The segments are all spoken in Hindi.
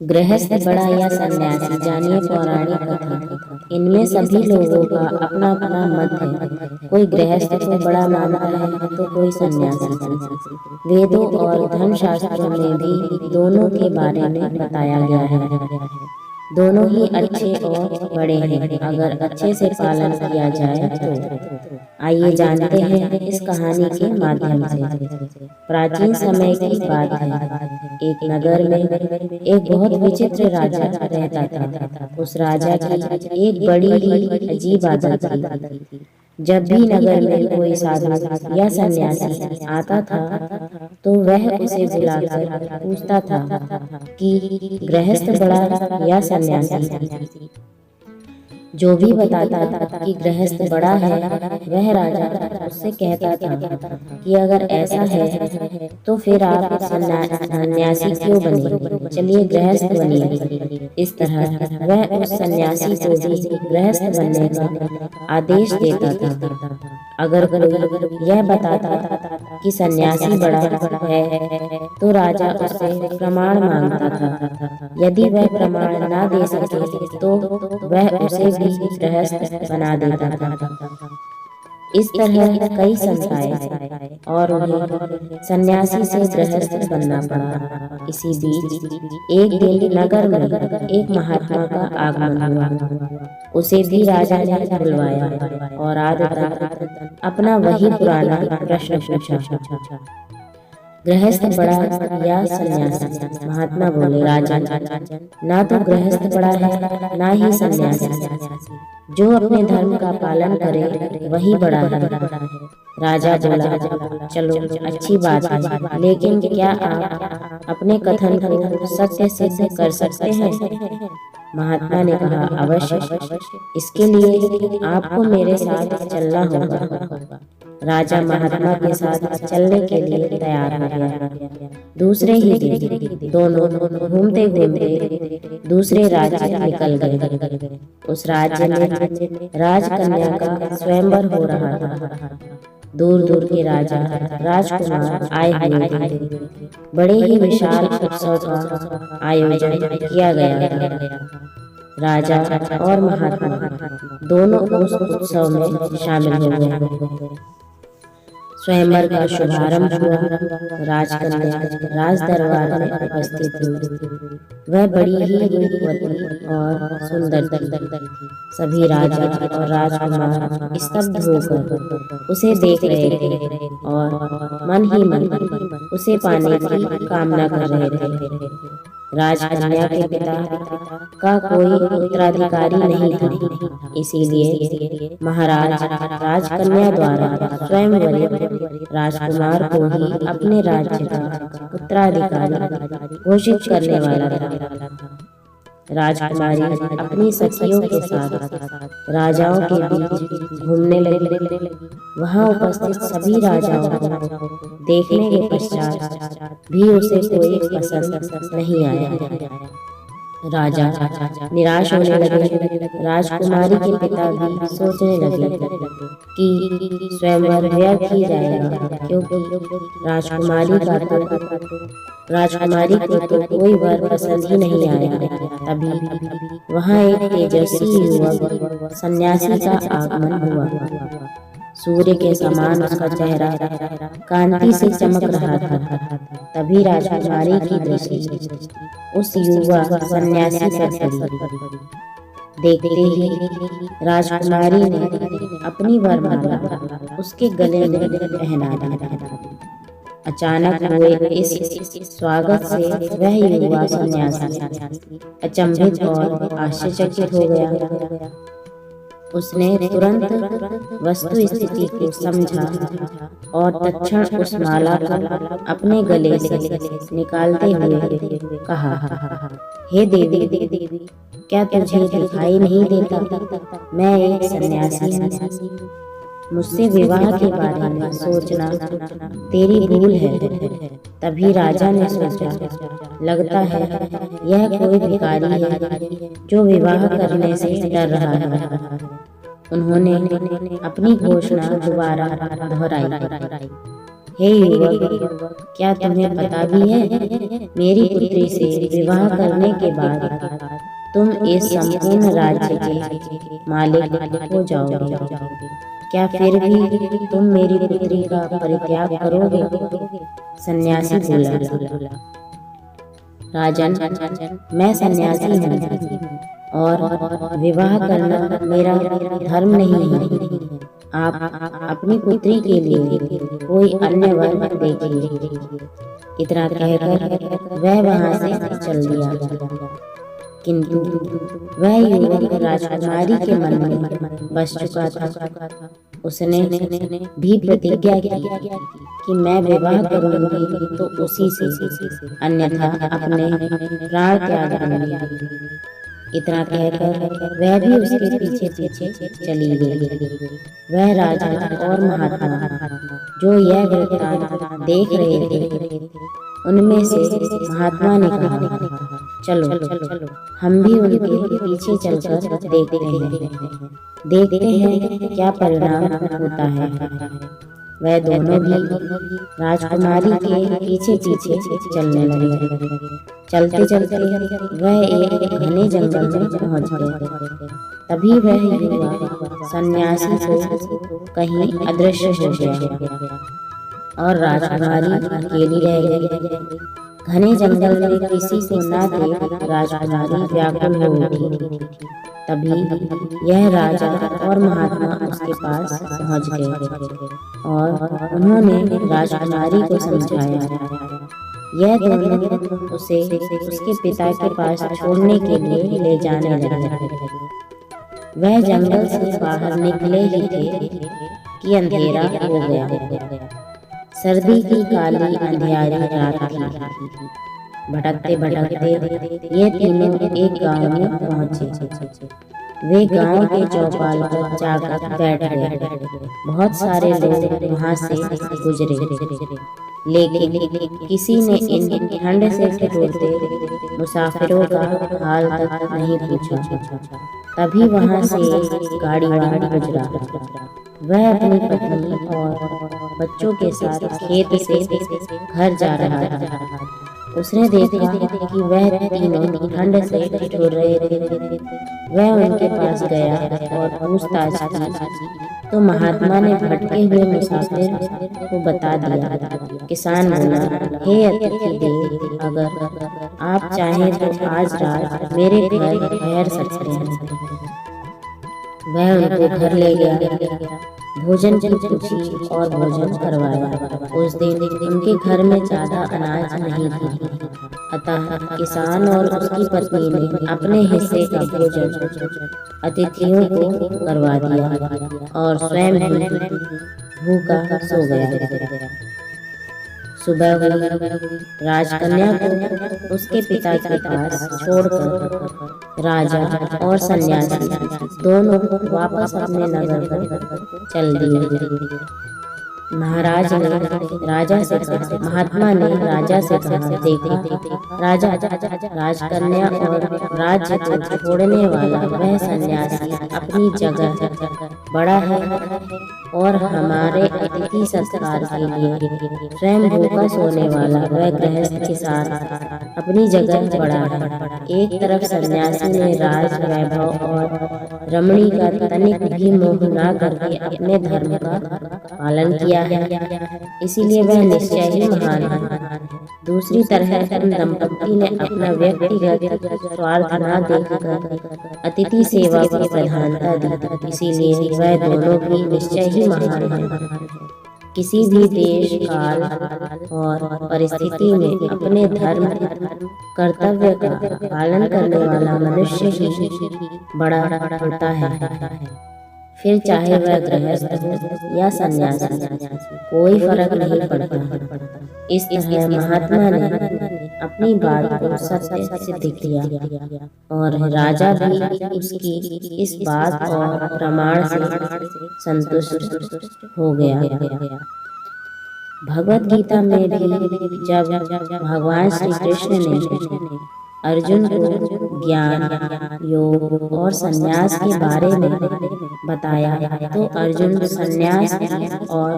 गृहस्थ बड़ा या सन्यासी, जानिए पौराणिक कथा। इनमें सभी लोगों का अपना अपना मत है। कोई गृहस्थ को बड़ा मानता है तो कोई सन्यासी को। वेदों और धर्मशास्त्रों में भी दोनों के बारे में बताया गया है। दोनों ही अच्छे और बड़े हैं अगर अच्छे से पालन किया जाए तो। आइए जानते हैं इस कहानी के माध्यम से। प्राचीन समय की बात है। एक नगर में एक बहुत विचित्र राजा रहता था। उस राजा की एक बड़ी ही अजीब आदत थी। जब भी नगर में कोई साधु या सन्यासी आता था तो वह उसे बुलाकर पूछता था कि गृहस्थ बड़ा या सन्यासी। जो भी बताता था कि गृहस्थ बड़ा है वह राजा उससे कहता था कि अगर ऐसा है तो फिर आप सन्यासी क्यों बने, चलिए गृहस्थ बनिए। इस तरह वह उस सन्यासी को भी गृहस्थ बनने का आदेश देता था। अगर कोई यह बताता था कि सन्यासी बड़ा है तो राजा उससे प्रमाण मांगता था। यदि वह प्रमाण ना दे सके तो वह उसे भी गृहस्थ बना देता था। इस तरह कई संताए और उन्हें सन्यासी से गृहस्थ बनना पड़ा। इसी बीच एक दिन नगर में एक महात्मा का आगमन हुआ। उसे भी राजा ने बुलवाया और आदतन अपना वही पुराना प्रश्न पूछा, गृहस्थ बड़ा या सन्यासी। महात्मा बोले, राजन, ना तो गृहस्थ बड़ा है ना ही सन्यासी। जो अपने धर्म का पालन करे वही बड़ा है। राजा बोला, चलो अच्छी बात है, लेकिन क्या आप अपने कथन को सत्य सिद्ध कर सकते हैं? महात्मा ने कहा, अवश्य, इसके लिए आपको मेरे साथ चलना होगा। राजा महात्मा के साथ चलने के लिए तैयार हो गया। दूसरे ही दिन दोनों घूमते घूमते दूसरे राज्य निकल गए। उस राज्य में राजकन्या का स्वयंवर हो रहा था। दूर दूर के राजा राजकुमार आए हुए थे। बड़े ही विशाल उत्सव का आयोजन किया गया था। राजा और महात्मा दोनों उस उत्सव में शामिल हो गए। स्वयंवर का शुभारंभ हुआ। राजकन्या राज दरबार में उपस्थित थी। वह बड़ी ही रूपवती और सुंदर थी। सभी राजा और राजकुमार स्तब्ध होकर उसे देख रहे थे और मन ही मन उसे पाने की कामना कर रहे थे। राजकन्या के पिता का कोई उत्तराधिकारी नहीं था, इसीलिए महाराज राजकन्या द्वारा स्वयंवरी राजकुमार को ही अपने राज्य का उत्तराधिकारी घोषित करने वाला था। राजकुमारी अपनी सखियों के साथ राजाओं के बीच घूमने लगी। वहां उपस्थित सभी राजाओं को देखने के पश्चात भी उसे कोई पसंद नहीं आया। राजा निराश होने लगे। राजकुमारी के पिता भी सोचने लगे कि स्वयंवर व्यर्थ ही जाएगा, क्योंकि राजकुमारी को तो कोई वर पसंद ही नहीं आया। तभी वहां एक तेजस्वी युवक सन्यासी का आगमन हुआ। सूर्य के समान उसका चेहरा कांति से चमक रहा था। तभी राजकुमारी की दृष्टि उस युवा सन्यासी पर पड़ी। देखते ही राजकुमारी ने अपनी वरमाला उसके गले में पहना दी। अचानक हुए इस स्वागत से वह युवा सन्यासी अचंभित और आश्चर्यचकित हो गया। उसने तुरंत वस्तु स्थिति को समझा और तत्क्षण उस माला को अपने गले से निकालते हुए कहा, हे देवी, क्या तुझे दिखाई नहीं देता? मैं एक सन्यासी हूँ। मुझसे विवाह के बारे में सोचना तेरी भूल है। तभी राजा ने सोचा, लगता है यह कोई भिखारी है जो विवाह करने से डर रहा है। उन्होंने अपनी घोषणा दोबारा दोहराई, हे युवक, क्या तुम्हें पता भी है, मेरी पुत्री से विवाह करने के बाद तुम इस संपूर्ण राज्य के मालिक हो जाओगे। क्या फिर भी तुम मेरी पुत्री का परित्याग करोगे? सन्यासी बोला, राजन, मैं सन्यासी हूँ और विवाह करना मेरा धर्म नहीं है। आप अपनी पुत्री के लिए कोई अन्य वर देखिए। इतना कहकर वह वहां से चल दिया। किंतु वह युवक राजकुमारी के मन में बस चुका था। उसने भी प्रतिज्ञा की कि मैं विवाह करूंगी तो उसी से, अन्यथा अपने प्राण त्याग दूंगी। इतना कहकर वह भी उसके पीछे पीछे चली गई। वह राजा और महात्मा जो यह वृत्तांत देख रहे थे, उनमें से महात्मा ने कहा, चलो हम भी उनके पीछे चलकर देखते हैं क्या परिणाम होता है। वह दोनों भी राजकुमारी के पीछे पीछे चलने लगे। चलते चलते वह एक घने जंगल में पहुंच गए। तभी वह युवा सन्यासी को कहीं अदृश्य हो गया और राजकुमारी अकेली रह गई। घने जंगल में किसी को न देख राजकुमारी व्याकुल हो उठी। तभी यह राजा और महात्मा उसके पास पहुंच गए और उन्होंने राजकुमारी को समझाया। यह दोनों उसे उसके पिता के पास छोड़ने के लिए ले जाने लगे। वह जंगल से बाहर निकले ही थे कि अंधेरा हो गया। सर्दी की काली अंधियारी रात थी। भटकते भटकते ये तीनों एक गांव में पहुंचे। वे गांव के चौपाल पर जाकर बैठ गए। बहुत सारे लोग वहां से गुजरे, लेकिन किसी ने इन ठंड से ठिठुरते मुसाफिरों का हाल तक नहीं पूछा। तभी वहां से एक गाड़ीवाला गुजरा। वह अपनी पत्नी और बच्चों के साथ खेत से घर जा रहा था। उसने देखा कि वह तीनों ठंड से ठिठुर रहे थे। वह उनके पास गया और पूछताछ की तो महात्मा ने भटके हुए मुसाफिर को बता दिया। किसान बोला, हे अतिथि देव, अगर आप चाहें तो आज रात मेरे घर ठहर सकते हैं। वह उनको घर ले गया, भोजन की पूछी और भोजन करवाया। उस दिन उनके घर में ज्यादा अनाज नहीं था, अतः किसान और उसकी पत्नी ने अपने हिस्से का भोजन अतिथियों को करवा दिया और स्वयं भूखा सो गया। सुबह हुई। राजकन्या को उसके पिता के पास छोड़कर राजा और सन्यासी दोनों वापस अपने नगर पर चल दिए। महाराज ने राजा से कहा, महात्मा ने राजा से कहा, देखा राजा, राजकन्या और राज्य को छोड़ने वाला वह सन्यासी अपनी जगह बड़ा है और हमारे अतिथि सत्कार के लिए स्वयं भूखा सोने वाला वह गृहस्थ किसान अपनी जगह बड़ा है। एक तरफ सन्यासी ने राज वैभव और रमणी का तनिक भी मोह न करके अपने धर्म का पालन किया है, इसीलिए वह निश्चय ही महान है। दूसरी तरह उन दंपति ने अपना व्यक्तिगत स्वार्थ न देखकर अतिथि सेवा की प्रधानता दी, इसीलिए वह दोनों भी निश्चय ही महान है। किसी भी देश, काल और परिस्थिति में अपने धर्म कर्तव्य का पालन करने वाला मनुष्य ही बड़ा होता है। फिर चाहे वह गृहस्थ हो या सन्यासी, कोई फर्क नहीं पड़ता। इस तरह महात्मा ने अपनी बात को सत्य सिद्ध किया और राजा भी उसकी इस बात और प्रमाण से संतुष्ट हो गया। भगवत गीता में भी जब भगवान श्री कृष्ण ने अर्जुन को ज्ञान, योग और संन्यास के बारे में बताया तो अर्जुन संन्यास और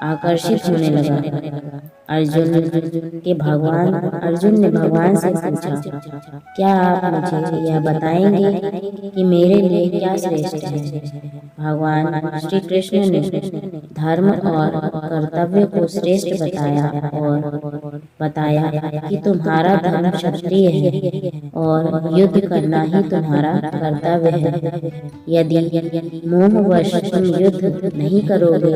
आकर्षित होने लगा। अर्जुन ने भगवान से पूछा, क्या आप मुझे यह बताएंगे कि मेरे लिए क्या श्रेष्ठ है? भगवान श्री कृष्ण ने धर्म और कर्तव्य को श्रेष्ठ बताया और बताया कि तुम्हारा धर्म क्षत्रिय है और युद्ध करना ही तुम्हारा कर्तव्य है। यदि मोहवश तुम युद्ध नहीं करोगे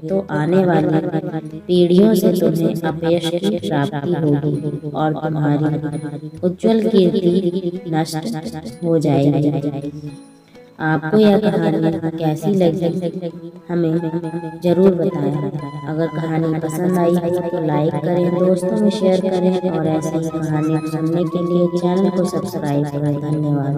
तो आने वाली पीढ़ियों से तुम्हें अपयश की प्राप्ति होगी और तुम्हारी उज्जवल कीर्ति नष्ट हो जाएगी। आपको यह कहानी कैसी लगी हमें जरूर बताएं। अगर कहानी पसंद आई हो तो लाइक करें, दोस्तों में शेयर करें और ऐसी ही कहानी सुनने के लिए चैनल को सब्सक्राइब करें। धन्यवाद।